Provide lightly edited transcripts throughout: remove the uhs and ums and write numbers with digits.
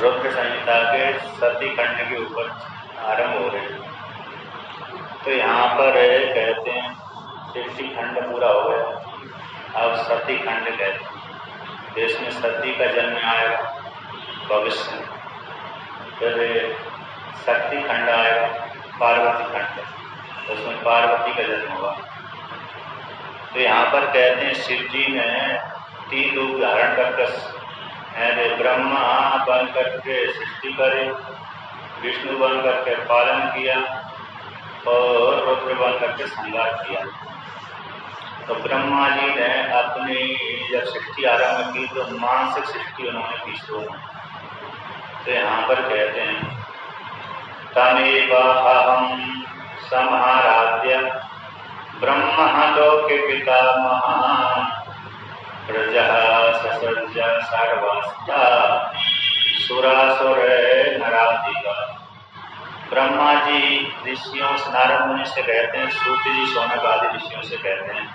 रुद्र संहिता के सती खंड के ऊपर आरंभ हो रहे हैं। तो यहाँ पर कहते हैं सृष्टि खंड पूरा हो गया, अब सती खंड कहते हैं। देश में सती का जन्म आएगा भविष्य में, फिर शक्ति खंड आएगा, पार्वती खंड, उसमें पार्वती का जन्म होगा। तो यहाँ पर कहते हैं शिव जी ने 3 रूप धारण करके ब्रह्मा बन करके सृष्टि करे, विष्णु बन करके पालन किया और रुद्र बन करके संहार किया। तो ब्रह्मा जी ने अपनी जब सृष्टि आरंभ की तो मानसिक सृष्टि उन्होंने की शुरू। तो यहाँ पर कहते हैं तमेवाहं समाराध्य ब्रह्म लोके पितामहः प्रजा ससर्ज सर्वस्ता सुरासुर नराधिका। ब्रह्मा जी ऋषियों से, नारद मुनि से कहते हैं, सूत जी शौनक आदि ऋषियों से कहते हैं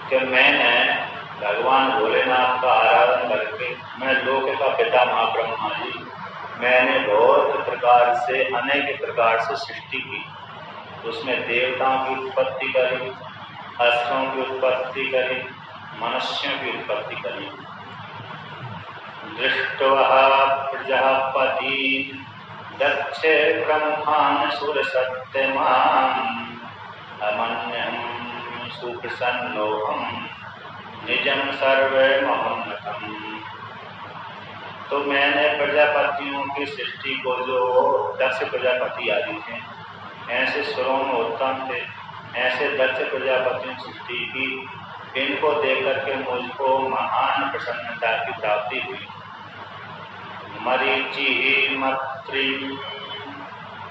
कि मैंने भगवान भोलेनाथ का आराधन करके, मैं लोक का पिता महाब्रह्मा जी, मैंने बहुत प्रकार से अनेक प्रकार से सृष्टि की। उसमें देवताओं की उत्पत्ति करी, असुरों की उत्पत्ति करी, मनुष्यों की उत्पत्ति करी। दृष्ट्वा प्रजापति दक्ष ब्रह्मान् सुर सत्यमान् अमन्यं सुप्रसन्नोऽहं निजं सर्वमहंनतम्। तो मैंने प्रजापतियों की सृष्टि को, जो दक्ष प्रजापति आदि थे, ऐसे सुरों में उत्तम थे, ऐसे दक्ष प्रजापतियों की सृष्टि की। इनको देख करके मुझको महान प्रसन्नता की प्राप्ति हुई। मरीचि मत्री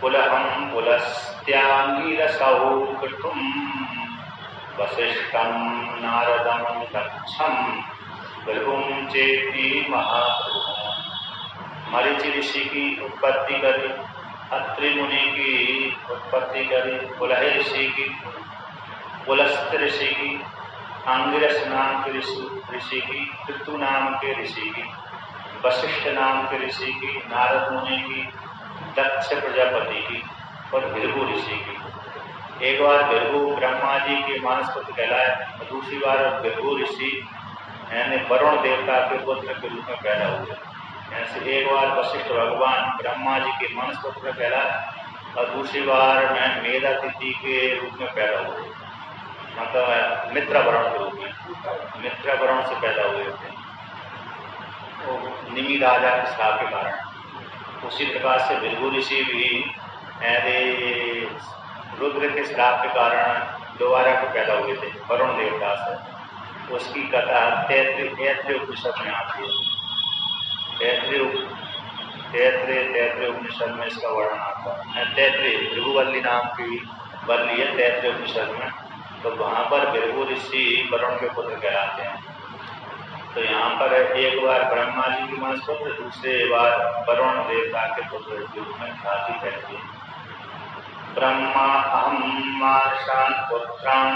पुलहं पुलस्त्यांगिरसौ कृतुं वसिष्ठं नारदं दक्षं भृगुं चेति महाप्रभुः। मरीचि ऋषि की उत्पत्ति करी, अत्रि मुनि की उत्पत्ति करी, पुलह ऋषि की, पुलस्त ऋषि की, अंगिरस नाम के ऋषि की, कृतु नाम के ऋषि की, वशिष्ठ नाम के ऋषि की, नारद मुनि की, दक्ष प्रजापति की और भृगु ऋषि की। एक बार भृगु ब्रह्मा जी के मानसपुत्र कहलाए, दूसरी बार भृगु ऋषि यानी वरुण देवता के पुत्र के रूप में पैदा हुए। ऐसे एक बार वशिष्ठ भगवान ब्रह्मा जी के मानसपुत्र कहलाए और दूसरी बार में मेधातिथि के रूप में पैदा हुए, मतलब मित्र वरुण के रूप में, मित्र वरुण से पैदा हुए थे निमि राजा के श्राप के कारण। उसी प्रकार से भृगु ऋषि भी रुद्र के श्राप के कारण दोबारा को पैदा हुए थे वरुण देवता से। उसकी कथा तैत्रीय उपनिषद में आती है। तैत्रीय उपनिषद में इसका वर्णन आता है। तैत्रीय भृगुवल्ली नाम की वल्ली है तैत्रीय उपनिषद में। तो वहाँ पर भृगु ऋषि वरुण के पुत्र कहलाते हैं। तो यहाँ पर एक बार ब्रह्मा जी की मानसपुत्र, दूसरे बार वरुण देवता के पुत्र के रूप में ख्याति कहती है। ब्रह्मा अहं मार्षान् पुत्रान्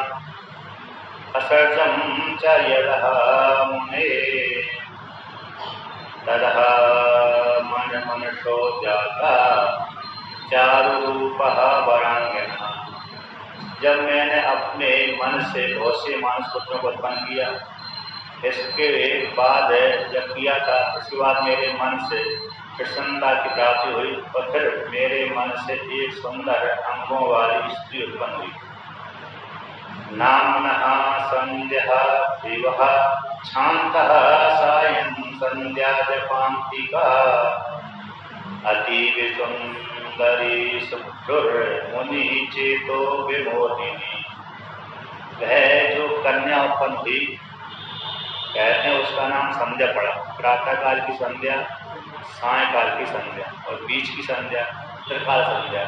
असर्जं च यदः मुने तदः मनमनसो जाता चारुरूपः वरांगना। जब मैंने अपने मन से बहुत से मानसपुत्रों को उत्पन्न किया, इसके बाद जब किया था, इसके बाद मेरे मन से प्रसन्नता की प्राप्ति हुई और फिर मेरे मन से एक सुंदर अंगों वाली स्त्री उत्पन्न हुई। नाम्नः संध्या दिवः शान्तः सायं संध्या जपान्तिका अतीव सुंदरी सुभ्रुर्मुनि चेतो विमोहिनी। वह जो कन्या उत्पन्न हुई, कहते हैं उसका नाम संध्या पड़ा। प्रातःकाल की संध्या, सायंकाल की संध्या और बीच की संध्या त्रिकाल संध्या।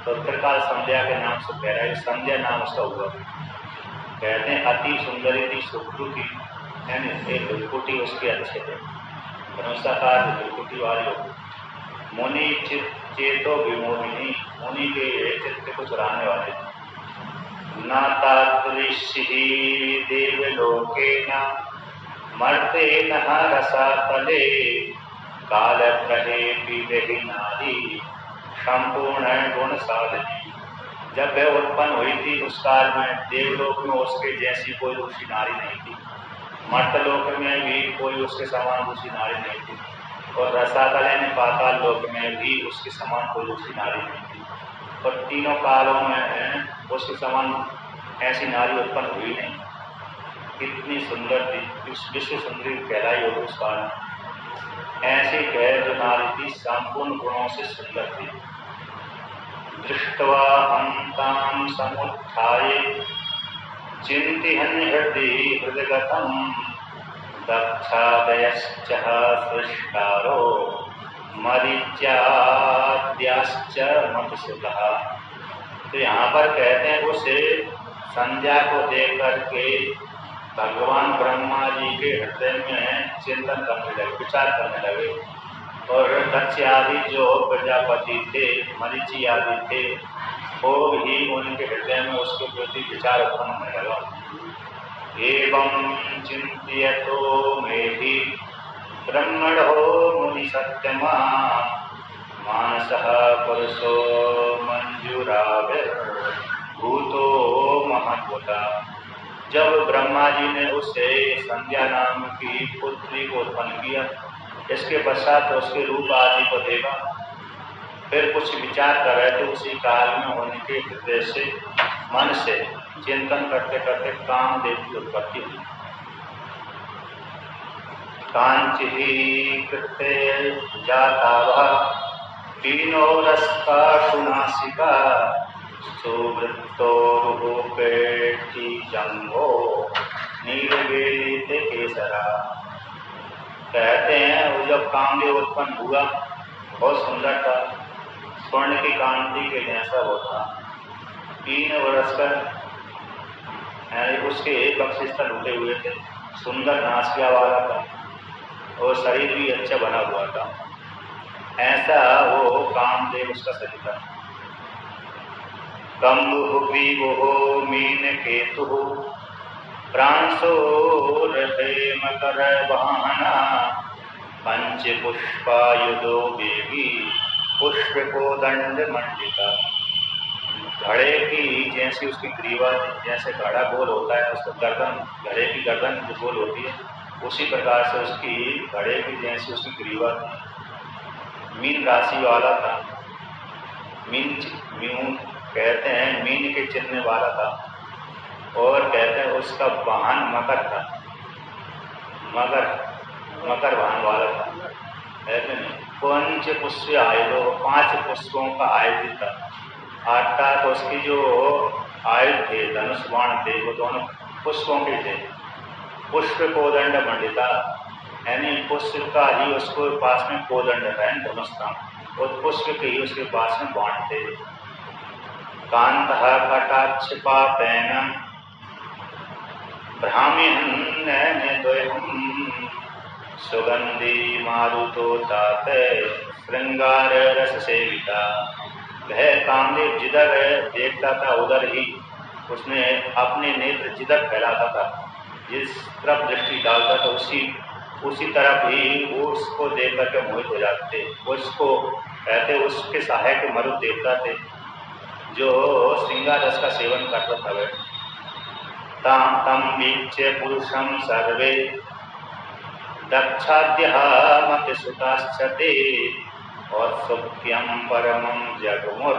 तो त्रिकाल संध्या के नाम से कह रहा है, संध्या नाम उसका हुआ। कहते हैं अति सुंदरी थी, सुभ्रु थी, यानी एक भ्रुकुटी उसके अच्छे थे, धनुषाकार भ्रुकुटी वाली होगी। मुनि चेतो विमोहिनी, मुनि के चित्त को चुराने वाले। न तादृशी देवलोके न मर्ते न रसातले काल प्रहे पीबेहि नारी संपूर्ण गुणशालिनी। जब वह उत्पन्न हुई थी उस काल में देवलोक में उसके जैसी कोई ऋषि नारी नहीं थी, मर्तलोक में भी कोई उसके समान ऋषि नारी नहीं थी, और रसातल यानी पाताल लोक में भी उसके समान कोई ऋषि नारी नहीं थी, और तीनों कालों में उसके समान ऐसी नारी उत्पन्न हुई नहीं। कितनी सुंदर थी, विश्व सुंदरी कहलाई होगी उस काल में। ऐसी कह जो नारी थी संपूर्ण गुणों से सुंदर थी। दृष्ट्वा हंतां समुत्थाय चिंतिहन् हृदि हृदगतं दक्षादयश्च सृष्टारो मरीच्याद्याश्च मधुसूदनः। तो यहाँ पर कहते हैं उसे संध्या को देख करके भगवान ब्रह्मा जी के हृदय में चिंतन करने लगे, विचार करने लगे, और दक्ष आदि जो प्रजापति थे, मरीचि आदि थे, वो भी उनके हृदय में उसके प्रति विचार उत्पन्न होने लगा। एवं चिंत्यतो मेधि ब्रह्मणो मुनि सत्यमा मानसः पुरुषो मंजूराविर्भूतो महद्भुता। जब ब्रह्मा जी ने उससे संध्या नाम की पुत्री को उत्पन्न किया, इसके पश्चात उसके रूप आदि को देखा, फिर कुछ विचार कर रहे थे, उसी काल में उनके हृदय से मन से चिंतन करते करते कामदेव की उत्पत्ति हुई। कांचि कृते जाता वह तीनो रस्ता सुनासिका सुवृत्तो रूपेटी जंगो नीलवेलिते केसरा। कहते हैं वो जब कामदेव उत्पन्न हुआ बहुत सुंदर था, स्वर्ण की कांति के जैसा वो था, 3 वर्ष का, उसके एक वक्षस्थल उठे हुए थे, सुंदर नासिका वाला था, और शरीर भी अच्छा बना हुआ था। ऐसा वो कामदेव उसका शरीर था। कम्बुः विभुः मीन केतुः प्रांशो रथे मकर वाहना पंचपुष्पायुधो बेगी पुष्प को दंड मंडिता। घड़े की जैसी उसकी ग्रीवा, जैसे घड़ा गोल होता है उसका गर्दन, घड़े की गर्दन जो गोल होती है, उसी प्रकार से उसकी घड़े की जैसी उसकी ग्रीवा थी। मीन राशि वाला था, मीन कहते हैं मीन के चिन्ह वाला था, और कहते हैं उसका वाहन मकर था, मकर वाहन वाला था। कहते नहीं पंच पुष्प आयुधो, 5 पुष्पों का आयुध था, अर्थात उसकी जो आयुध थे, धनुष बाण थे, वो दोनों पुष्पों के थे। पुष्प कोदंड मंडिता, यानी पुष्प का ही उसको पास में कोदंड है, धनुष था, और पुष्प के ही उसके पास में बाण थे। कांतः कटाक्ष पापेन ब्राह्मण द्वयम् सुगंधी मारुतो तात श्रृंगार रस सेविता। वह कामदेव जिधर देखता था उधर ही उसने अपने नेत्र जिधर फैलाता था, जिस तरफ दृष्टि डालता था उसी तरफ ही वो उसको देख करके मोहित हो जाते थे। उसको कहते उसके सहायक मरुत देवता थे जो श्रृंगार रस का सेवन करता था। वह तम वीच्य पुरुषम सर्वे दक्षाद्यः मतिसुताश्चते और सत्यम परमं जगमुर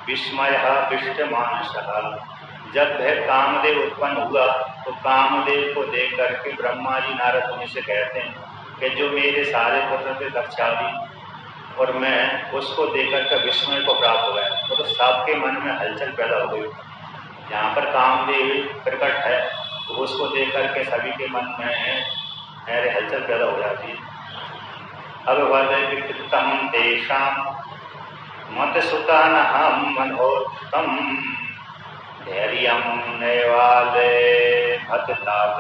विस्मयः विष्टमानसः। जब वह कामदेव उत्पन्न हुआ तो कामदेव को देख करके ब्रह्मा जी नारद मुनि से कहते हैं कि जो मेरे सारे पुत्र थे दक्षादि, और मैं उसको देख कर विस्मय को प्राप्त हो गया, तो सबके मन में हलचल पैदा हो गई। जहाँ पर कामदेव प्रकट है तो उसको देख करके सभी के मन में मेरे हलचल पैदा हो जाती है। अब वदम तेषाम मत सुतानहम मनोत्तम धैर्यम नैवाले भतात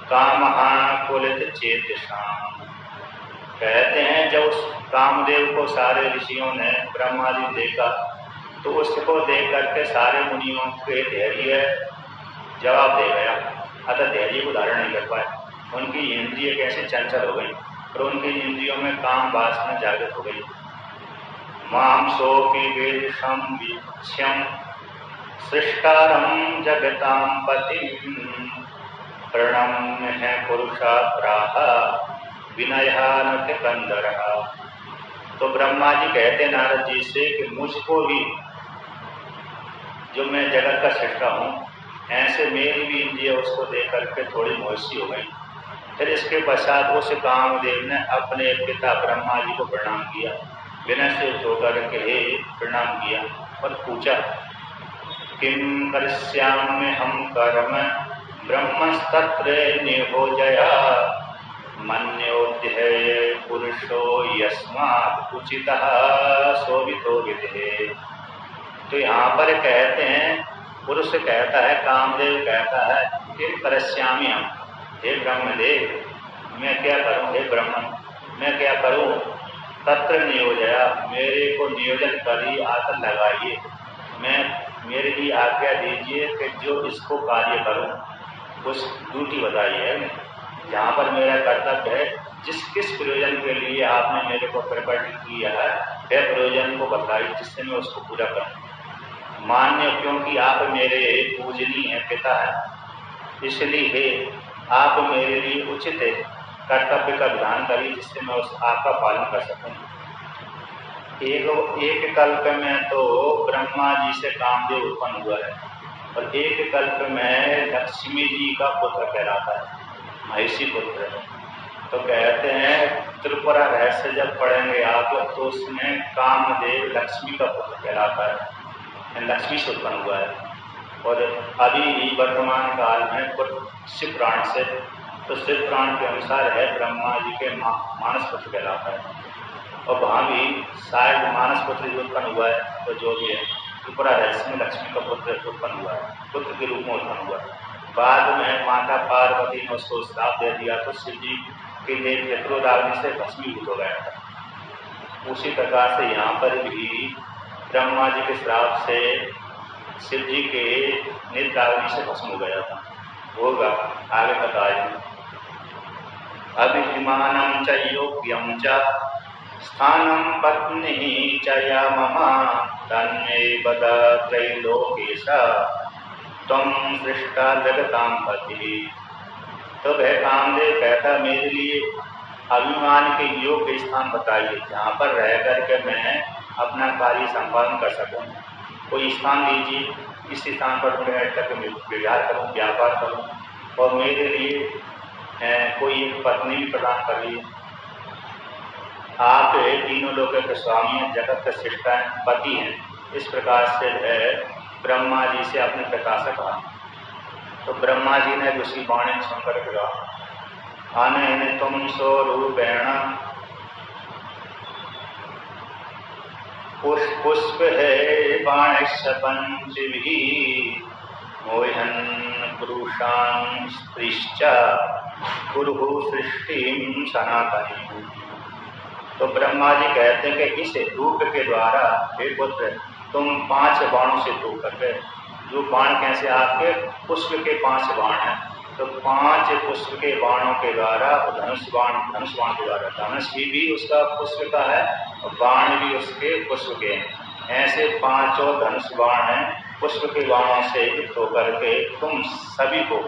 कामहा कुलित चेतसाम। कहते हैं जब उस कामदेव को सारे ऋषियों ने ब्रह्मा जी देखा तो उसको देख करके सारे मुनियों के धैर्य जवाब दे गया, अतः धैर्य को धारण नहीं कर पाए, उनकी इंद्रिय कैसे चंचल हो गई। और उनकी इंद्रियों में काम वासना जागृत हो गई। मांसोपि वेशम वीक्ष्यम सृष्टारं जगतां पतिं प्रणम्य है पुरुषा प्राह विनयानक कंदरः। तो ब्रह्मा जी कहते नारद जी से कि मुझको भी, जो मैं जगत का सृष्टा हूँ, ऐसे मेरी भी इंद्रिय उसको देख करके थोड़ी मोहसी हो गई। फिर इसके पश्चात उस कामदेव ने अपने पिता ब्रह्मा जी को प्रणाम किया, विनय से होकर के प्रणाम किया और पूछा, किम करिष्याम्यहं कर्म ब्रह्मस्तत्र निभोजया मन्योऽध्यये पुरुषो यस्मात् उचितः शोभितो विधे। तो यहाँ पर कहते हैं, पुरुष कहता है, कामदेव कहता है, किम करिष्यामि हम, हे ब्रह्मदेव मैं क्या करूं, हे ब्रह्मन मैं क्या करूं, तत्र नियोजया मेरे को नियोजन करिए, आकर लगाइए, मेरे लिए आज्ञा दीजिए कि जो इसको कार्य करूं, उस ड्यूटी बताइए, जहाँ पर मेरा कर्तव्य है, किस प्रयोजन के लिए आपने मेरे को प्रकट किया है, वह प्रयोजन को बताइए जिससे मैं उसको पूरा करूं। मान्य, क्योंकि आप मेरे पूजनीय है, पिता है, इसलिए आप मेरे लिए उचित कर्तव्य का विधान करिए जिससे मैं उस आपका पालन कर सकूं। एक कल्प में तो ब्रह्मा जी से कामदेव उत्पन्न हुआ है और एक कल्प में लक्ष्मी जी का पुत्र कहलाता है, महिषी पुत्र। तो कहते हैं त्रिपुरा रहस्य जब पढ़ेंगे आप तो उसमें कामदेव लक्ष्मी का पुत्र कहलाता है, लक्ष्मी से उत्पन्न हुआ है। और अभी वर्तमान काल में शिव प्राण से, तो शिव प्राण के अनुसार है ब्रह्मा जी के मानस पुत्र कहलाता है। और वहाँ भी शायद मानस पुत्र जो उत्पन्न हुआ है, तो जो भी है त्रिपुरा रहस्य में लक्ष्मी का पुत्र उत्पन्न हुआ है, पुत्र के रूप में उत्पन्न हुआ है। बाद में माता पार्वती ने उसको श्राप दे दिया तो शिव जी के नेत्रोदाग्नि से भस्मीभूत हो गया था। उसी प्रकार से यहाँ पर भी ब्रह्मा जी के श्राप से शिव जी के नेत्राग्नि से भस्म हो गया था। होगा आगे बताएंगे। अभिमानं च योग्यं च स्थानं पत्नी च या मम तन्मे बद त्रैलोकेश त्वं सृष्टा जगतां पति। तो वह कामदेव कहता, मेरे लिए अभिमान के योग्य स्थान बताइए जहाँ पर रह करके मैं अपना कार्य संपादन कर सकूं। कोई स्थान दीजिए, इस स्थान पर मैं तक विहार करूं, व्यापार करूं, और मेरे लिए कोई एक पत्नी भी प्रदान करिए। आप तीनों लोगों के स्वामी हैं, जगत के सृष्टा हैं, पति हैं। इस प्रकार से है ब्रह्मा जी से अपने पिता से कहा। तो ब्रह्मा जी ने दूसरी वाणी सुनकर कहा, अनेन तुम स्वरूपेण पुष्प है बाणश्च पंचभिः मोहन पुरुषान् स्त्रीश्च कुरु सृष्टिं सनातनी। तो ब्रह्मा जी कहते हैं कि इस रूप के द्वारा हे पुत्र तुम 5 बाणों से टूट करके, जो बाण कैसे आपके पुष्प के 5 बाण हैं, तो 5 पुष्प के बाणों के द्वारा, धनुष बाण के द्वारा, धनुष भी उसका पुष्प का है और बाण भी उसके पुष्प के हैं। ऐसे 5 धनुष बाण हैं, पुष्प के बाणों से युक्त होकर के तुम सभी को,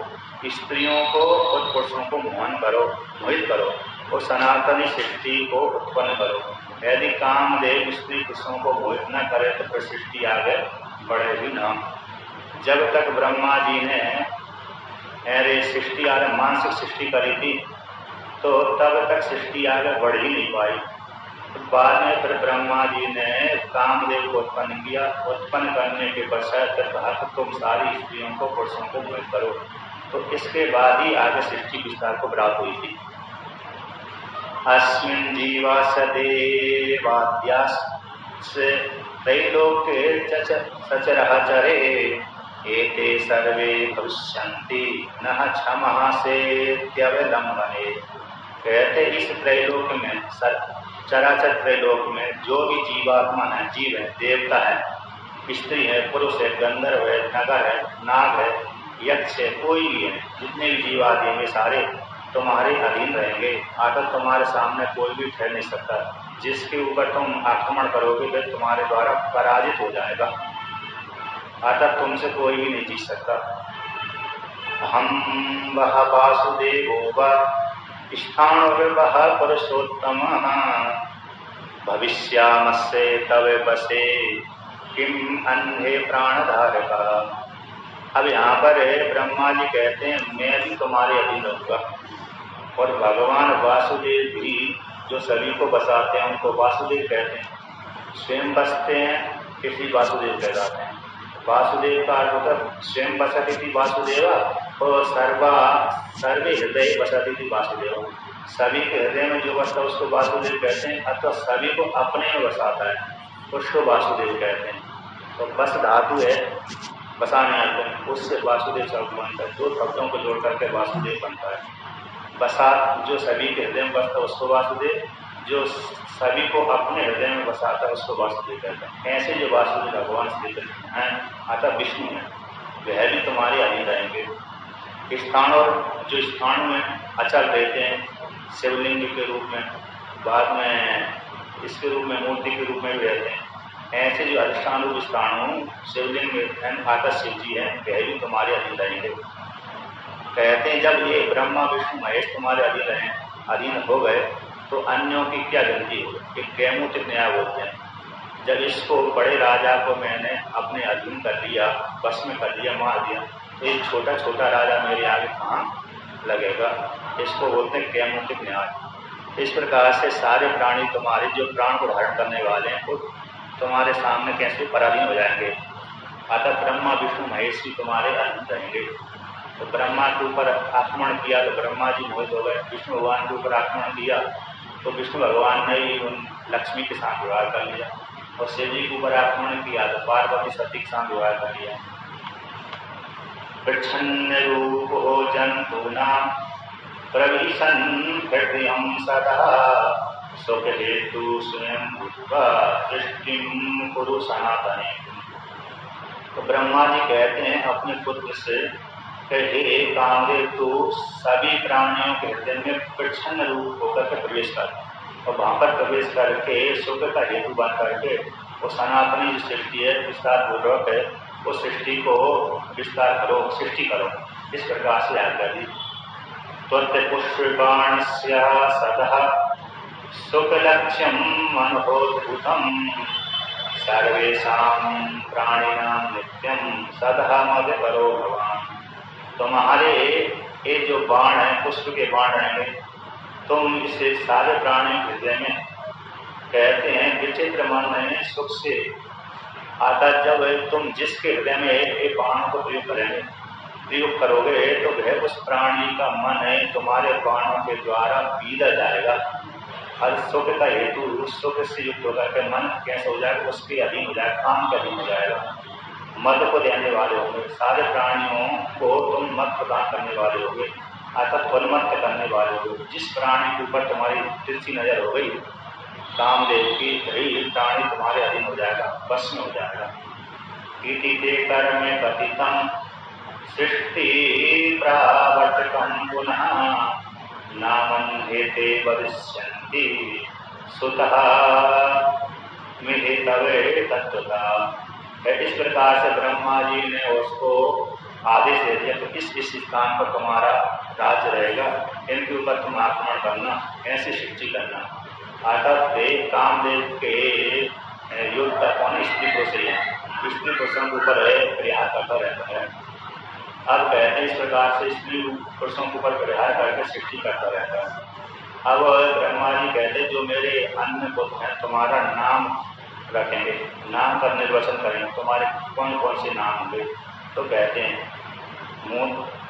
स्त्रियों को और पुरुषों को मोहित करो और सनातनी सृष्टि को उत्पन्न करो। यदि कामदेव स्त्री पुरुषों को मोहित न करे तो फिर सृष्टि आगे बढ़े भी ना। जब तक ब्रह्मा जी ने सृष्टि आगे मानसिक सृष्टि करी थी तो तब तक सृष्टि आगे बढ़ ही नहीं पाई। तो बाद में फिर ब्रह्मा जी ने कामदेव को उत्पन्न किया। उत्पन्न करने के पश्चात कहा कि तुम सारी स्त्रियों को पुरुषों को मोहित करो। तो इसके बाद ही आगे सृष्टि विस्तार को प्राप्त हुई थी। अस्मिन् जीवास देवाद्यास त्रैलोके सचराचरे एते सर्वे भविष्यन्ति नः क्षमः सेत्यवलम्बने। कहते इस त्रैलोक में, चराचर त्रैलोक में जो भी जीवात्मा है, जीव है, देवता है, स्त्री है, पुरुष है, गंधर्व है, नगर है, नाग है, यक्ष है, कोई भी है, जितने भी जीव आदि हैं सारे तुम्हारे अधीन रहेंगे, अतः तुम्हारे सामने कोई भी ठहर नहीं सकता। जिसके ऊपर तुम आक्रमण करोगे वह तुम्हारे द्वारा पराजित हो जाएगा, अतः तुमसे कोई भी नहीं जीत सकता। हम वह वासुदेवो वः स्थाणुर्वः पुरुषोत्तमः भविष्यामस्य तव वशे किम अन्धे प्राणधारका। अब यहाँ पर ब्रह्मा जी कहते हैं मैं भी तुम्हारे अधीन रहूंगा, और भगवान वासुदेव भी जो सभी को बसाते हैं उनको वासुदेव कहते हैं। स्वयं बसते हैं किसी वासुदेव कहलाते हैं। वासुदेव का अर्थ होता है स्वयं बसती थी वासुदेवा, और सर्वे हृदय बसती थी वासुदेव। सभी के हृदय में जो बसता है उसको वासुदेव कहते हैं, अथवा सभी को अपने में बसाता है उसको वासुदेव कहते हैं। तो बस धातु है बसाने आते हैं, उससे वासुदेव शब्द बनता है। दो शब्दों को जोड़ करके वासुदेव बनता है। बसा जो सभी के हृदय में बसता है उसको वासुदेव, जो सभी को अपने हृदय में बसाता है उसको वासुदेव कहता है। ऐसे जो वासुदेव भगवान श्री कृष्ण हैं अतः विष्णु है, वह भी तुम्हारे अधीन रहेंगे। स्थान और जो स्थान में अचल रहते हैं शिवलिंग के रूप में, बाद में इसके रूप में मूर्ति के रूप में भी रहते हैं, ऐसे जो अधिष्ठान रूप स्थान शिवलिंग में आकाश शिव जी है वह भी तुम्हारे अधीन रहेंगे। कहते हैं जब ये ब्रह्मा विष्णु महेश तुम्हारे अधीन हो गए तो अन्यों की क्या गलती हो, एक कैमुतिक न्याय बोलते हैं। जब इसको बड़े राजा को मैंने अपने अधीन कर लिया, बस में कर लिया, मार दिया, तो एक छोटा छोटा राजा मेरे आगे कहाँ लगेगा। इसको बोलते हैं कैमुतिक न्याय। इस प्रकार से सारे प्राणी तुम्हारे जो प्राण को धारण करने वाले हैं वो तुम्हारे सामने कैसे पराधीन हो जाएंगे। अतः ब्रह्मा विष्णु महेश भी तुम्हारे अधीन रहेंगे। तो ब्रह्मा के ऊपर आक्रमण किया तो ब्रह्मा जी मोहित हो गए, विष्णु भगवान के ऊपर आक्रमण किया तो विष्णु भगवान ने ही उन लक्ष्मी के साथ विवाह कर लिया, और शिव जी के ऊपर आक्रमण किया तो पार्वती सती के साथ विवाह कर लिया। प्रच्छन्न रूप हो जंतूनां प्रविशन हृदयं सदा सुख हेतु स्वयं भूत्वा सृष्टिं कुरु सनातने। तो ब्रह्मा जी कहते हैं अपने पुत्र से हे कामदेव तू सभी प्राणियों के हृदय में प्रच्छन्न रूप होकर के प्रवेश कर, और वहां पर प्रवेश करके सुख का हेतु बन करके वो सनातनी जो सृष्टि है विस्तार पूर्वक है वो सृष्टि को विस्तार करो, सृष्टि करो। इस प्रकार से आज्ञा दी। त्वत् पुष्पबाणस्य सदा सुख लक्ष्यम मनोद्भुतम सर्वेषां प्राणिनां नित्यं सदा मद करो भगवान। तुम्हारे ये जो बाण है पुष्प के बाण रहेंगे, तुम इसे सारे प्राणियों के हृदय में कहते हैं विचित्र मन है सुख से आता। जब तुम जिसके हृदय में ये बाणों को प्रयोग करोगे तो वह उस प्राणी का मन है तुम्हारे बाणों के द्वारा पीला जाएगा। हर सुख का हेतु उस सुख से युक्त होकर के मन कैसे हो जाएगा, उसके अधीन हो जाएगा, काम के अधीन हो जाएगा। मद को देने वाले होंगे, सारे प्राणियों को तुम मत प्रदान करने वाले होंगे, अर्थात उन्मत्त करने वाले होंगे। जिस प्राणी के ऊपर तुम्हारी तिरछी नजर हो गई कामदेव की, वही प्राणी तुम्हारे अधीन हो जाएगा, बस में हो जाएगा। इति ते कर्मे कथितं सृष्टि प्रावर्तकं पुनः नामन्येते भविष्यन्ति सुतः मिहितवे तत्वता। इस प्रकार से ब्रह्मा जी ने उसको आदेश दे दिया तो इस स्थान पर तुम्हारा राज्य रहेगा, इनके ऊपर तुम आक्रमण करना, ऐसी सृष्टि करना। अर्थात कामदेव के युद्ध का कौन स्त्री पुरुष है, स्त्री पुरुषों के ऊपर प्रहार करता रहता है। अब कहते हैं इस प्रकार से स्त्री पुरुषों के ऊपर प्रहार करके सृष्टि करता रहता है। अब ब्रह्मा जी कहते जो मेरे अन्य पुत्र हैं तुम्हारा नाम रखेंगे, नाम का निर्वचन करेंगे, तुम्हारे कौन कौन से नाम होंगे। तो कहते हैं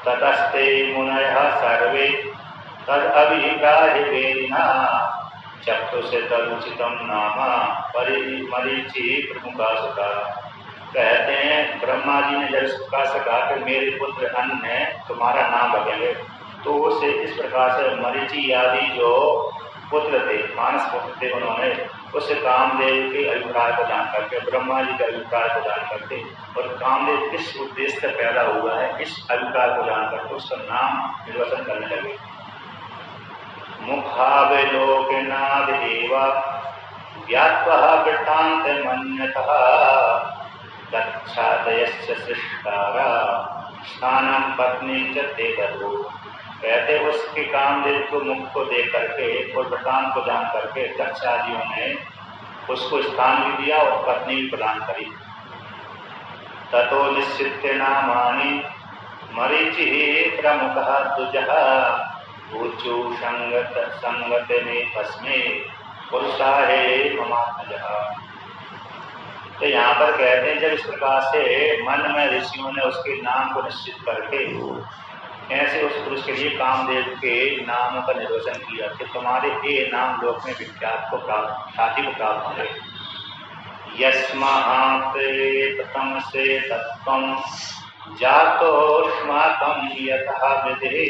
ततस्ते मुनयः सर्वे तद अभिप्रायवेदिना चक्षुषे तदुचितं नाम मरीचि प्रमुखा सुता। कहते हैं ब्रह्मा जी ने जब सुखा से कहा कि मेरे पुत्र अन्य है तुम्हारा नाम रखेंगे, तो उसे इस प्रकार से मरीचि आदि जो पुत्र थे, मानस पुत्र थे, उन्होंने उस कामदेव के अभिप्राय को जान करके, ब्रह्मा जी के अभिप्राय को जान करके और कामदेव किस उद्देश्य से पैदा हुआ है इस अभिप्राय को जान करके उसका नाम निर्वचन करने लगे। मुखाविलोकनादेव ज्ञात्वा वृत्तान्तमन्यतः गच्छादयस्य सृष्टारा स्नानं पत्नी च ते ददो। कहते उसके कामदेव को मुख को देख करके और वृत्तांत को जान करके दक्ष आदियों ने उसको स्थान भी दिया और पत्नी भी प्रदान करी। ततो निश्चित्य नामानि मरीचि प्रमुखः द्विजः ऊचु संगत में तस्मे पुरुषाहे ममात्मजः। तो यहाँ पर कहते हैं जब इस प्रकार से मन में ऋषियों ने उसके नाम को निश्चित करके ऐसे उस पुरुष के लिए कामदेव के नामों का निर्वचन किया कि तुम्हारे ये नाम लोक में विख्यात को प्राप्त ख्याति को प्राप्त होंगे। यस्मात् प्रथम से तत्त्वं जातोऽस्माकं यतः विधि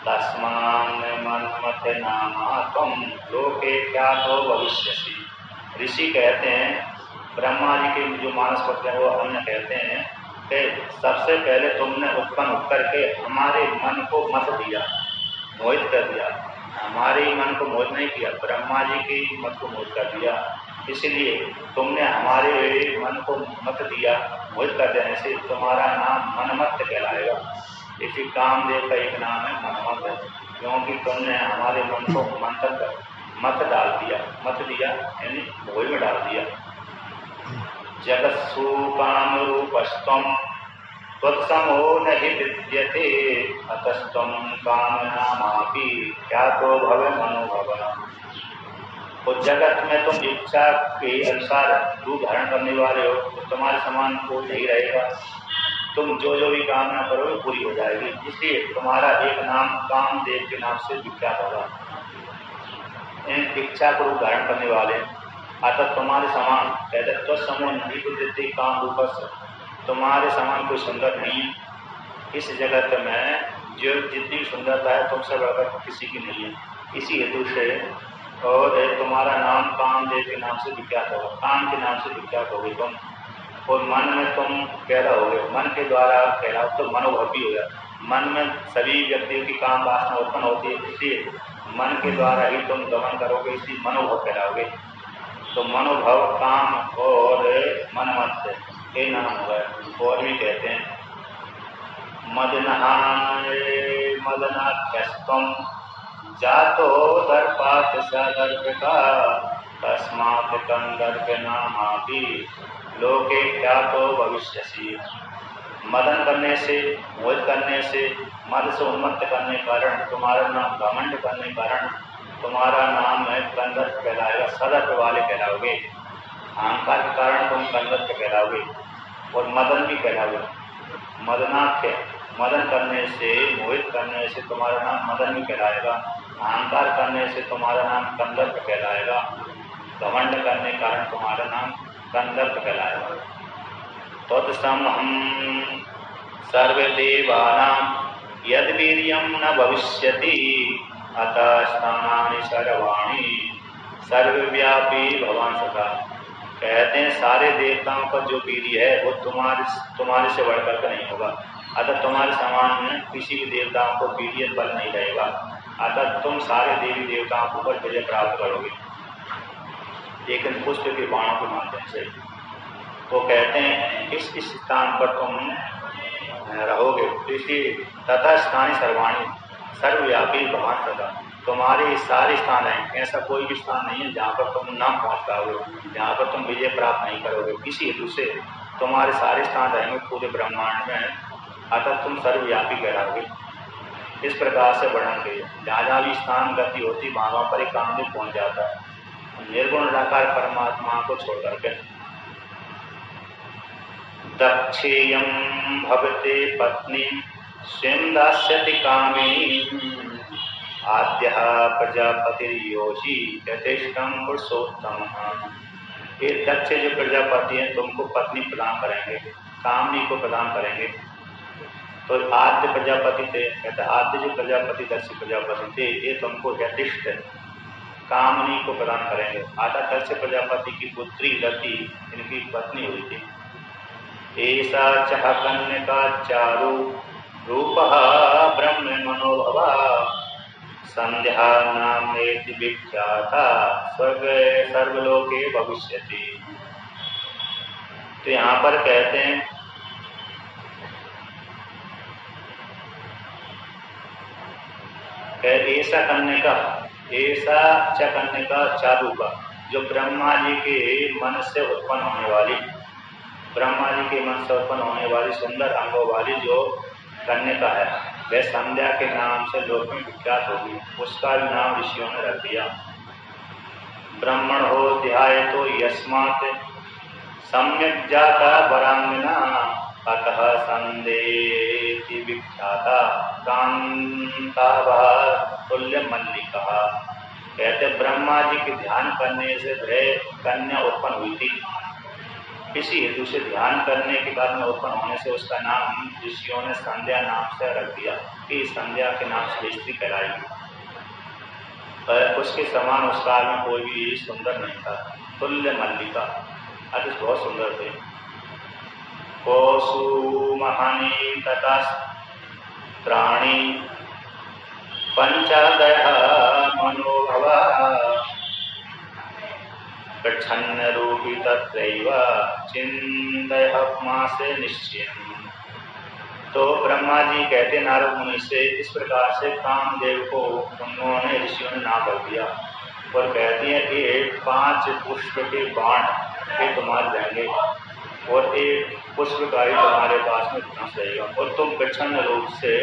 तस्मान् मन्मथ नामाकं लोके ख्यातो भविष्यसि। ऋषि कहते हैं, ब्रह्मा जी के जो मानस पत्र है वो अन्य कहते हैं कि सबसे पहले तुमने उत्पन्न होकर के हमारे मन को मत दिया, मोहित कर दिया। हमारे मन को मोहित नहीं किया, ब्रह्मा जी के मत को मोहित कर दिया। इसलिए तुमने हमारे मन को मत दिया, मोहित कर देने से तुम्हारा नाम मनमत कहलाएगा। इसी कामदेव का एक नाम है मनमत, क्योंकि तुमने हमारे मन को मंथन कर मत डाल दिया, मत दिया यानी मोह में डाल दिया। जगत्सु कामरूपस्त्वं त्वत्समो नहि विद्यते अतस्त्वं कामनामापि ख्यातो भव मनोभव। तो जगत में तुम इच्छा के अनुसार रूप धारण करने वाले हो, तो तुम्हारे समान कोई नहीं रहेगा। तुम जो जो भी कामना करोगे पूरी हो जाएगी। इसलिए तुम्हारा एक नाम कामदेव के नाम से विख्यात होगा। इन इच्छा को रूप धारण करने वाले अतः तुम्हारे समान कहते तो समूह नहीं बुद्धि काम रूपस, तुम्हारे समान कोई सुंदर नहीं है इस जगत में। जो जितनी सुंदरता है तुमसे बढ़कर किसी की नहीं है। इसी हेतु से और तुम्हारा नाम कामदेव के नाम से विख्यात होगा, काम के नाम से विख्यात होगे तुम। और मन में तुम पैदा होगे, मन के द्वारा कहलाओ तो मनोभव भी होगा। मन में सभी व्यक्तियों की काम वासना उत्पन्न होती है, इसलिए मन के द्वारा ही तुम गमन करोगे, इसलिए मनोभव कहलाओगे। तो मनोभव काम और मनमत ये नाम हुआ। और भी कहते हैं मदनाख्यस्त्वं जातो दर्पात् सदर्पका तस्मात् कंदर्प नामापि लोके ख्यातो भविष्यसि। मदन करने से, मोहित करने से, मद से उन्मत्त करने के कारण तुम्हारा नाम, घमंड करने के कारण तुम्हारा नाम है कंदर्प कहलाएगा, सदर्प वाले कहलाओगे। अहंकार के कारण तुम कंदर्प कहलाओगे और मदन भी कहलाओगे। मदनाख्य, मदन करने से, मोहित करने से तुम्हारा नाम मदन भी कहलाएगा। अहंकार करने से तुम्हारा नाम कंदर्प कहलाएगा। घमंड करने के कारण तुम्हारा नाम कंदर्प कहलाएगा। तत्समहं सर्वदेवानां यद्वीर्यं न भविष्यति अतः स्थानानि सर्वाणि सर्वव्यापी भवान् सदा। कहते हैं सारे देवताओं का जो वीर्य है वो तुम्हारे से बढ़कर के नहीं होगा। अतः तुम्हारे समान में किसी भी देवताओं को वीर्य बल नहीं रहेगा। अतः तुम सारे देवी देवताओं को ऊपर विजय प्राप्त करोगे, लेकिन पुष्प के बाणों के माध्यम से। तो कहते हैं इस स्थान पर तुम रहोगे। इसलिए तथा स्थानी सर्वाणी सर्वव्यापी भगवान सदा, तुम्हारे सारे स्थान हैं, ऐसा कोई भी स्थान नहीं है जहाँ पर तुम ना पहुँच पाओगे, जहाँ पर तुम विजय प्राप्त नहीं करोगे। इसी हेतु से तुम्हारे सारे स्थान रहेंगे पूरे ब्रह्मांड में, अतः तुम सर्वव्यापी कहलाओगे। इस प्रकार से वर्णन करिए। जहाँ जहाँ भी स्थान गति होती वहाँ पर एक कामदेव पहुँच जाता है, निर्गुण निराकार परमात्मा को छोड़ करके। दक्षेयं भवते पत्नी स्वयं दास्यति कामिनी आद्यः प्रजापतिर्योषि यथेष्टं पुरुषोत्तमः। ये दक्ष जो प्रजापति हैं तुमको पत्नी प्रदान करेंगे, कामनी को प्रदान करेंगे। तो आद्य प्रजापति थे, कहते आद्य जो प्रजापति दक्ष प्रजापति थे ये तुमको यथेष्ट कामनी को प्रदान करेंगे। आधा दक्ष प्रजापति की पुत्री रति इनकी पत्नी हुई थी। ऐसा चह कन्यका चारु रूपः ब्रह्म मनोभवा संध्या नाम विख्याता स्वर्ग सर्वलोके भविष्यति। तो यहाँ पर कहते हैं ऐसा करने का चालू का जो ब्रह्मा जी के मन से उत्पन्न होने वाली, ब्रह्मा जी के मन से उत्पन्न होने वाली सुंदर अंगों वाली जो करने का है, वह संध्या के नाम से लोक में विख्यात होगी। उसका भी नाम ऋषियों ने रख दिया। ब्राह्मण हो ध्याय तो यस्मात् सम्यक जाता वरांगना अतः संदेति विख्याता कांता तुल्य मल्लिका। कहते ब्रह्मा जी के ध्यान करने से वह कन्या उत्पन्न हुई थी। इसी हेतु से ध्यान करने के कारण उत्पन्न होने से उसका नाम ऋषियों ने संध्या नाम से रख दिया कि संध्या के नाम से स्त्री कहलाएगी। पर उसके समान उस काल में कोई भी सुंदर नहीं था। तुल्य मल्लिका अति बहुत सुंदर थे। कौसुमहानि तथा प्राणी पंचादय मनोभवा प्रच्छन्न रूपी तत्रैव चिंतय मासे निश्चयम्। तो ब्रह्मा जी कहते नारद मुनि से इस प्रकार से कामदेव को उन्होंने ऋषियों ने नाम रख दिया और कहती है कि 5 पुष्प के बाण के तुम्हारे रहेंगे और एक पुष्प का ही तुम्हारे पास में धनुष रहेगा और तुम प्रच्छन्न रूप से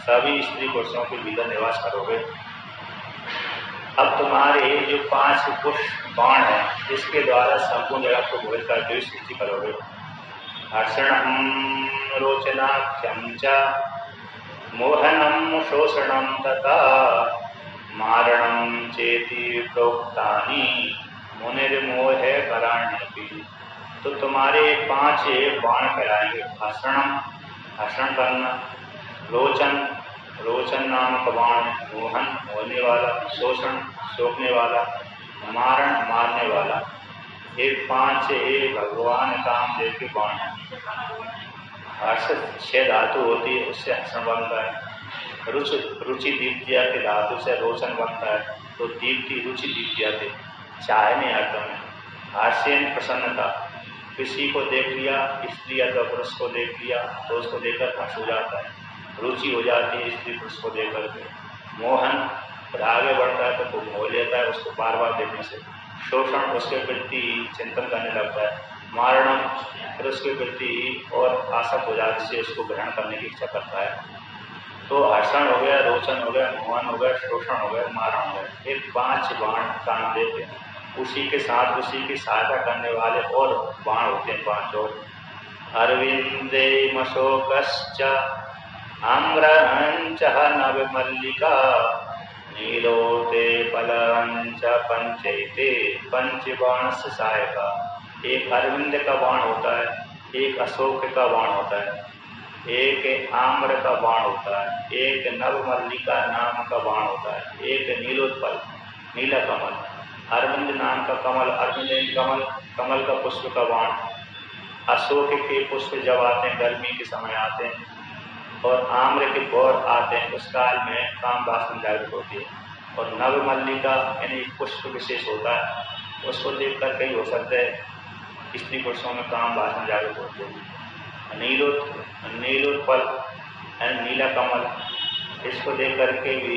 सभी स्त्री पुरुषों के भीतर निवास करोगे। अब तुम्हारे जो 5 पुष्प बाण है इसके द्वारा संपूर्ण जगत को मोहित करके सृष्टि करोगे। हर्षणम रोचनाख्यम च मोहनम शोषणम तथा मारणम चेति प्रोक्तानि मुनिर्मोह कराण्यपि। तो तुम्हारे 5 बाण कहलाएंगे। हर्षण करना, रोचन नाम का बाण, मोहन मोहने वाला, शोषण सोखने वाला, मारने वाला। ये 5 भगवान कामदेव के बाण हैं। हर्ष 6 धातु होती है, उससे हर्षण बनता है। रुचि दीप्तिया के धातु से रोचन बनता है, तो दीप्ति रुचि दीप्तिया थे चाहने अर्थ में। हास्यन प्रसन्नता, किसी को देख लिया, स्त्री अथवा पुरुष को देख लिया तो उसको देखकर हर्ष हो जाता है, रुचि हो जाती है स्त्री पुरुष को देख करके। मोहन आगे बढ़ता है तो मोह लेता है उसको बार बार देखने से। शोषण उसके प्रति चिंतन करने लगता है। मारणम फिर उसके प्रति और आसक्त हो जाती से उसको ग्रहण करने की इच्छा करता है। तो हर्षण हो गया, रोचन हो गया, मोहन हो गया, शोषण हो गया, मारण हो गया। ये 5 बाण काम देते हैं। उसी के साथ उसी की सहायता करने वाले और बाण होते हैं 5 और। अरविंदे मशोकश्च आम्रहंच नवमल्लिका नीलोते फलंच पंचैते पंचबाण से सहायका। एक अरविंद का बाण होता है, एक अशोक का बाण होता है, एक आम्र का बाण होता है, एक नवमल्लिका नाम का बाण होता है, एक नीलोत्पल नीला कमल, अरविंद नाम का कमल, अरविंद कमल का पुष्प का बाण। अशोक के पुष्प जब आते हैं गर्मी के समय आते हैं और आम्र के गौर आते हैं उस काल में काम वासना जागृत होती है। और नवमल्लिका यानी पुष्प विशेष होता है, उसको देख कर कई हो सकता है स्त्री पुरुषों में काम वासना जागृत होती है। नीलोत्पल यानी नीला कमल, इसको देख करके भी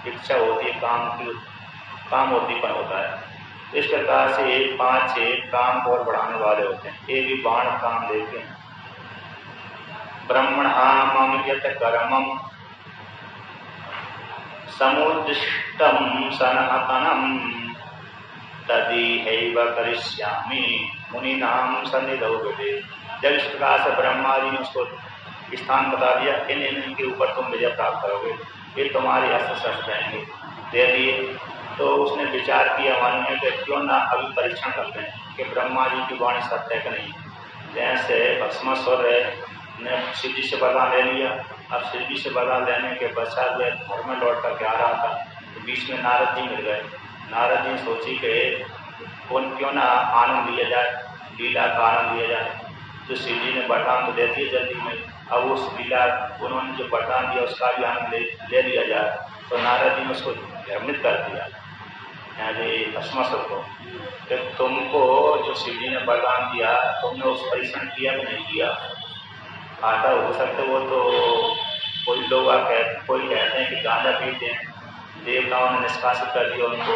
इच्छा होती है, काम उद्दीपन होता है। इस प्रकार से 5 काम को और बढ़ाने वाले होते हैं। ये भी बाण काम देते हैं। ब्रह्मणामं यत कर्मं समुद्दिष्टं सनातनं तदिहैव करिष्यामि मुनीनां सन्निधौ भवे। जब इस प्रकार से ब्रह्मा जी ने उसको स्थान बता दिया, इनके ऊपर तुम विजय प्राप्त करोगे, ये तुम्हारे अस्त्र शस्त्र रहेंगे, दे दिए। तो उसने विचार किया मन में कि क्यों ना अभी परीक्षण करते हैं कि ब्रह्मा जी की वाणी सत्य है कि नहीं। जैसे भस्मासुर ने शिव जी से वरदान ले लिया। अब शिव जी से वरदान लेने के पश्चात वे घर में लौट कर के आ रहा था, तो बीच में नारद जी मिल गए। नारद जी सोची कि क्यों ना आनंद लिया जाए, लीला का आनंद लिया जाए। तो शिव जी ने वरदान तो दे दिए जल्दी में, अब उस लीला उन्होंने जो वरदान दिया उसका भी आनंद ले लिया जाए। तो नारद जी ने उसको भ्रमित कर दिया यानी भस्मासुर को कि तुमको जो शिव जी ने वरदान दिया तुमने उस परीक्षण किया कि नहीं किया। आता हो सकता वो तो कोई लोग कोई कहते हैं कि गांजा पीते हैं, देवताओं ने निष्कासित कर दिया उनको,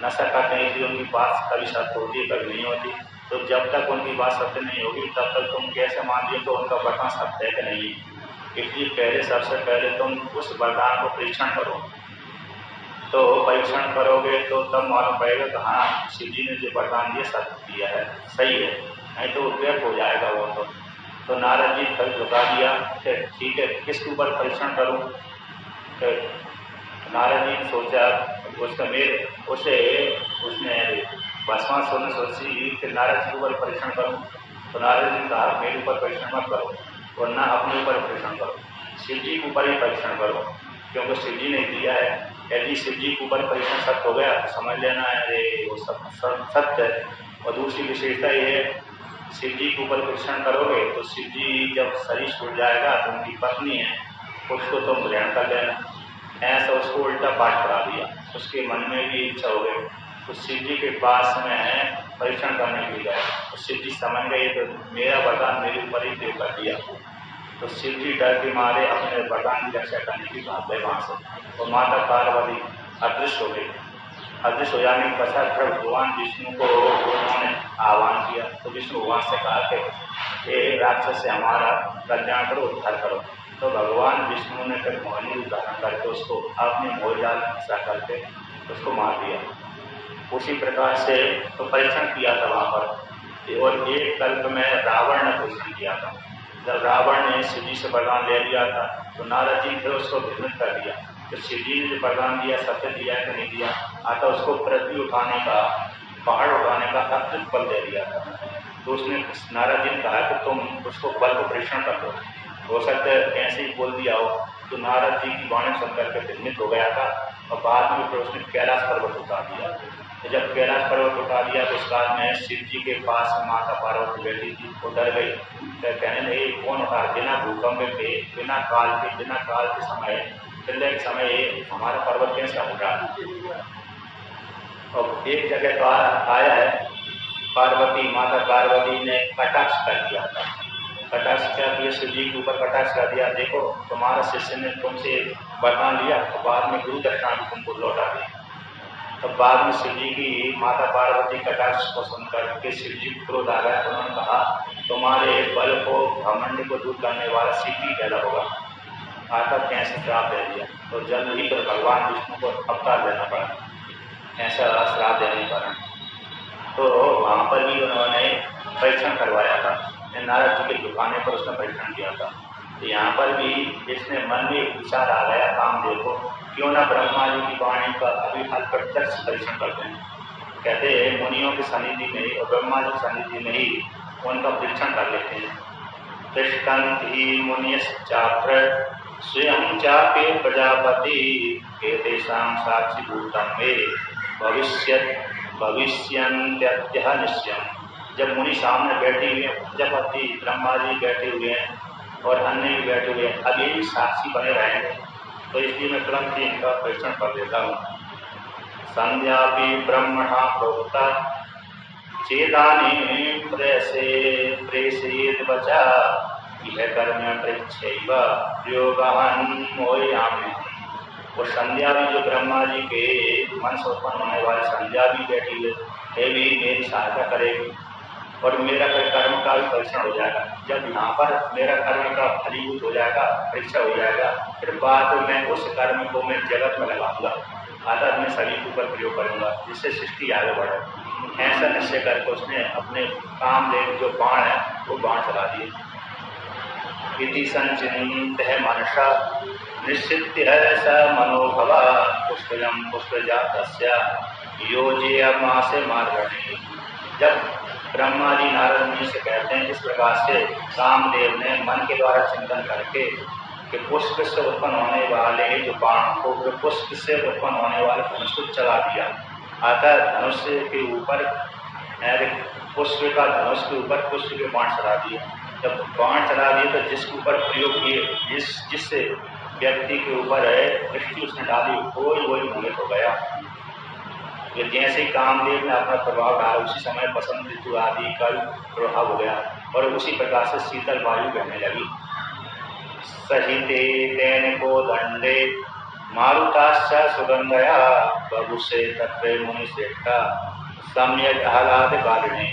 नशा करते हैं इसलिए उनकी बात कभी सत्य होती है कभी नहीं होती। तो जब तक उनकी बात सत्य नहीं होगी तब तक तुम कैसे मान लियो तो उनका वरदान सत्य है कि नहीं। इसलिए पहले सबसे पहले तुम उस वरदान को परीक्षण करो। तो परीक्षण करोगे तो तब मालूम पड़ेगा कि हाँ शिव जी ने जो वरदान दिया सत्य दिया है, सही है, नहीं तो व्यर्थ हो जाएगा वो। तो नारद जी फिर बता दिया कि ठीक है किसके ऊपर परीक्षण करूं। तो नारद जी ने सोचा उसने भस्मासुर ने सोची कि नारद जी के ऊपर परीक्षण करूं। तो नारद जी ने कहा मेरे ऊपर परीक्षण मत करो वरना अपने ऊपर परीक्षण करो, शिव जी के ऊपर ही परीक्षण करो क्योंकि शिव जी ने दिया है। यदि शिव जी के ऊपर परीक्षण सत्य हो गया तो समझ लेना है वो सब सत्य है। और दूसरी विशेषता ये है शिव जी के ऊपर परीक्षण करोगे तो शिव जी जब शरीर छूट जाएगा तो उनकी पत्नी है उसको तुम ग्रहण कर लेना। ऐसा उसको उल्टा पाठ करा दिया, उसके मन में भी इच्छा हो गई। तो शिव जी के पास में परीक्षण करने के लिए गए तो शिव जी समझ गए तो मेरा वरदान मेरे ऊपर ही देव कर दिया। तो शिव जी डर के मारे अपने वरदान की रक्षा करने की भाग गए वहाँ से। और माता पार्वती अदृश्य हो गई। अदृश्य हो जाने के पश्चात फिर भगवान विष्णु को उन्होंने आह्वान किया। तो विष्णु भगवान से कहा कि ये राक्षस से हमारा कल्याण करो, उद्धार करो। तो भगवान विष्णु ने फिर मोहिनी रूप धारण करके उसको अपने मोहजाल में फंसा करके उसको मार दिया। उसी प्रकार से तो परीक्षण किया था वहाँ पर। और एक कल्प में रावण ने परीक्षण किया था। जब रावण ने शिव जी से वरदान ले लिया था तो नारद जी फिर उसको भ्रमित कर दिया तो शिव जी ने जो वरदान दिया सत्य दिया कि नहीं दिया। आता उसको पृथ्वी उठाने का, पहाड़ उठाने का अतिरिक्त बल दे दिया था। तो उसने नारद जी ने कहा कि तुम उसको बल को परीक्षण कर दो। हो सकता है ऐसे ही बोल दिया हो। तो नारद जी की वाणी सुनकर के भ्रमित हो गया था और बाद में फिर उसने कैलाश पर्वत उठा दिया। तो जब कैलाश पर्वत उठा दिया तो उस काल में शिव जी के पास माता पार्वती बैठी थी, वो डर गई। तो कहने लगे कौन उठा, बिना भूकंप के, बिना काल के समय, चिल्ले के समय हमारा पर्वत कैसे उठा। और एक जगह तो आया है माता पार्वती ने कटाक्ष कर दिया था। कटाक्ष क्या किया, शिव जी के ऊपर कटाक्ष कर दिया, देखो तुम्हारा शिष्य ने तुमसे वरदान लिया तो बाद में गुरु दक्षिणा भी तुमको लौटा दी। तो बाद में शिव जी की माता पार्वती कटाक्ष को सुनकर के शिव जी को क्रोध आ गया। तो उन्होंने कहा तुम्हारे बल को, घमंड को दूर करने वाला शिव जी पैदा होगा। आता कैसे श्राप दे दिया। तो जल्द ही पर भगवान विष्णु को अवतार देना पड़ा ऐसा श्राप देने पर। तो वहाँ पर भी उन्होंने परीक्षण करवाया था। नारद जी के दुकाने पर उसने परीक्षण किया था। तो यहाँ पर भी जिसने मन में एक विचार आ गया कामदेव को, क्यों ना ब्रह्मा जी की वाणी का अभी हाल प्रत्यक्ष परीक्षण करते हैं। कहते हैं मुनियों की सन्निधि में ही और ब्रह्मा जी की सन्निधि में ही उनका परीक्षण कर लेते हैं। तिष्ठन्ति ही मुनिश्चात्र स्वयं चापे प्रजापति एतेषां साक्षीभूतं मे भविष्यन्त्यत्यः निश्चयम्। जब मुनि सामने बैठे हुए हैं, प्रजापति ब्रह्मा जी बैठे हुए हैं और अन्य भी बैठे हुए हैं, अब ये भी साक्षी बने रहेंगे। तो इसलिए मैं तुरंत ही इनका परीक्षण कर देता हूँ। संध्यापि ब्रह्मणा प्रोक्ता चेदानी प्रेषयेत् वचा यह कर्म परीक्षैव प्रयोगान् मोहयामि। और संध्या भी जो ब्रह्मा जी के मन से उत्पन्न होने वाली संध्या भी बैठी हुई है भी मेरी सहायता करेगी और मेरा कर्म का भी परीक्षण हो जाएगा। जब यहाँ पर मेरा कर्म का फलीभूत हो जाएगा, परीक्षा हो जाएगा, फिर बाद में मैं उस कर्म को मैं जगत में लगाऊंगा, अर्थात मैं सभी के ऊपर प्रयोग करूंगा जिससे सृष्टि आगे बढ़े। ऐसा निश्चय करके उसने अपने कामदेव जो बाण है वो बाण चला दिए। इति संचिन्त्य मनसा निश्चित्य स मनोभवा पुष्पजम पुष्पजातस्य योजयामासे मार्गणे। जब ब्रह्मा जी नारद मुनि से कहते हैं इस प्रकार से कामदेव ने मन के द्वारा चिंतन करके कि पुष्प से उत्पन्न होने वाले जो बाण को, पुष्प से उत्पन्न होने वाले धनुष को चला दिया। आता धनुष के ऊपर पुष्प का धनुष के ऊपर पुष्प के बाण चला दिए। जब बाण चला दिए तो जिसके ऊपर प्रयोग किए, जिससे व्यक्ति के ऊपर दृष्टि उसने डाली, वही मोहित हो गया। ये जैसे कामदेव ने अपना प्रभाव डाला, उसी समय बसंत ऋतु आदि का प्रभाव हो गया और उसी प्रकार से शीतल वायु बहने लगी। सहिते तेन को दंडे मारुताश्च सुगंधया बबुसे तत्वे मुनि श्रेष्ठा सम्यक आह्लाद कारिणे।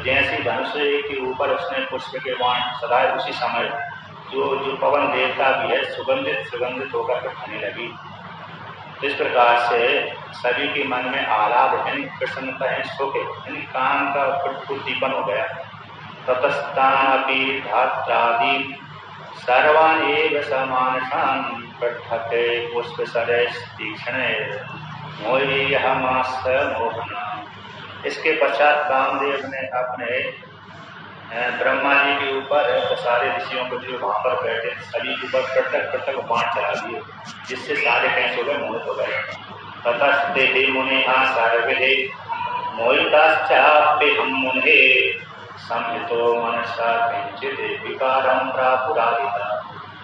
जैसी धनुष के ऊपर उसने पुष्प के बाण चलाए, उसी समय जो पवन देवता भी है सुगंधित होकर बहने लगी। इस प्रकार से सभी के मन में आह्लाद यानी प्रसन्नता है, सुख यानी काम का उद्दीपन हो गया। ततस्तानपि धात्रादि सर्वान् एव समानसान् पठते पुष्पसरैः तीक्ष्णैः मोहयमास मोहना। इसके पश्चात कामदेव ने अपने ब्रह्मा जी के ऊपर सारे ऋषियों को जो वहां पर बैठे सभी के ऊपर पृथक बाण चला दिए, जिससे सारे कैसे हो गए, मोहित हो गए। ततस्ते हे मुनिः सर्वे मोहिताश्चाप्यहं मुनेः संहितो मनसा किंचित् विकारं प्रापुरादिता।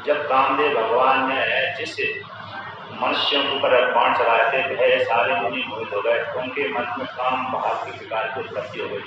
जब कामदेव भगवान ने जिस मनुष्यों के ऊपर बाण चलाए थे, वह सारे मुनि मोहित हो गए। उनके मन में काम भाव के विकार की उत्पत्ति हो गई।